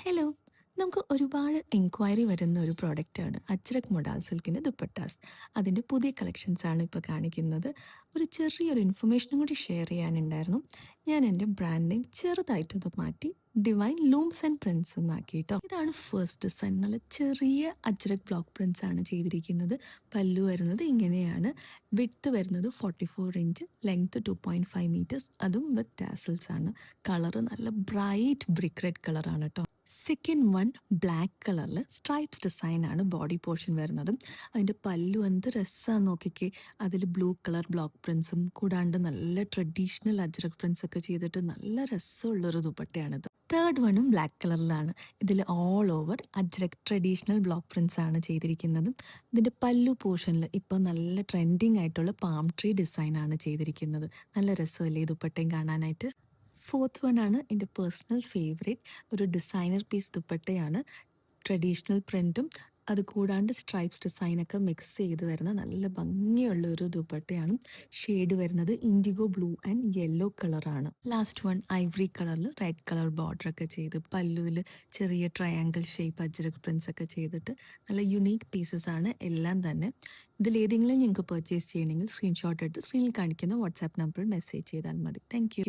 Hello. നമുക്ക് ഒരുപാട് enquiry വരുന്ന ഒരു പ്രോഡക്റ്റാണ് അജ്രക് മൊഡാൽ സിൽക്കിൻ്റെ ദുപ്പട്ടാസ്. അതിൻ്റെ പുതിയ കളക്ഷൻസാണ് ഇപ്പോൾ കാണിക്കുന്നത്. ഒരു ചെറിയൊരു ഇൻഫർമേഷനും കൂടി ഷെയർ ചെയ്യാനുണ്ടായിരുന്നു. ഞാൻ എൻ്റെ ബ്രാൻഡ് നെയിം ചെറുതായിട്ടൊന്ന് മാറ്റി ഡിവൈൻ ലൂംസ് ആൻഡ് പ്രിൻസ് എന്നാക്കി കേട്ടോ. ഇതാണ് ഫസ്റ്റ് ഡിസൈൻ. നല്ല ചെറിയ അജ്രക് ബ്ലോക്ക് പ്രിൻസ് ആണ് ചെയ്തിരിക്കുന്നത്. പല്ലു വരുന്നത് ഇങ്ങനെയാണ്. വിഡ്ത്ത് വരുന്നത് 44 ഇഞ്ച്, ലെങ്ത്ത് 2.5 മീറ്റേഴ്സ്, അതും വിത്ത് ടാസൽസ് ആണ്. കളറ് നല്ല ബ്രൈറ്റ് ബ്രിക്ക് റെഡ് കളറാണ് കേട്ടോ. സെക്കൻഡ് വൺ ബ്ലാക്ക് കളറിൽ സ്ട്രൈപ്സ് ഡിസൈനാണ് ബോഡി പോർഷൻ വരുന്നതും. അതിൻ്റെ പല്ലു എന്ത് രസമാണെന്ന് നോക്കിക്കേ. അതിൽ ബ്ലൂ കളർ ബ്ലോക്ക് പ്രിൻസും കൂടാണ്ട് നല്ല ട്രഡീഷണൽ അജ്രക് പ്രിൻസ് ഒക്കെ ചെയ്തിട്ട് നല്ല രസമുള്ളൊരു ദുപ്പട്ടയാണിത്. തേർഡ് വണ്ണും ബ്ലാക്ക് കളറിലാണ്. ഇതിൽ all over ajrak traditional block Prince ആണ് ചെയ്തിരിക്കുന്നത്. ഇതിൻ്റെ പല്ലു പോർഷനിൽ ഇപ്പോൾ നല്ല ട്രെൻഡിങ് ആയിട്ടുള്ള പാം ട്രീ ഡിസൈനാണ് ചെയ്തിരിക്കുന്നത്. നല്ല രസമല്ലേ ഈ ദുപ്പട്ടയും കാണാനായിട്ട്. ഫോർത്ത് വൺ ആണ് എൻ്റെ പേഴ്സണൽ ഫേവറേറ്റ്. ഒരു ഡിസൈനർ പീസ് ദുപ്പട്ടയാണ്. ട്രഡീഷണൽ പ്രിൻറ്റും അത് കൂടാണ്ട് സ്ട്രൈപ്സ് ഡിസൈനൊക്കെ മിക്സ് ചെയ്ത് വരുന്ന നല്ല ഭംഗിയുള്ള ഒരു ദുപ്പട്ടയാണ്. ഷെയ്ഡ് വരുന്നത് ഇൻഡിഗോ ബ്ലൂ ആൻഡ് യെല്ലോ കളറാണ്. ലാസ്റ്റ് വൺ ഐവറി കളറിൽ റെഡ് കളർ ബോർഡർ ഒക്കെ ചെയ്ത് പല്ലുവിൽ ചെറിയ ട്രയാങ്കിൾ ഷേപ്പ് അജ്രക് പ്രിൻസ് ഒക്കെ ചെയ്തിട്ട് നല്ല യുണീക്ക് പീസസ് ആണ് എല്ലാം തന്നെ. ഇതിലേതെങ്കിലും ഞങ്ങൾക്ക് പർച്ചേസ് ചെയ്യണമെങ്കിൽ സ്ക്രീൻഷോട്ട് എടുത്ത് സ്ക്രീനിൽ കാണിക്കുന്ന വാട്സാപ്പ് നമ്പറിൽ മെസ്സേജ് ചെയ്താൽ മതി. Thank you.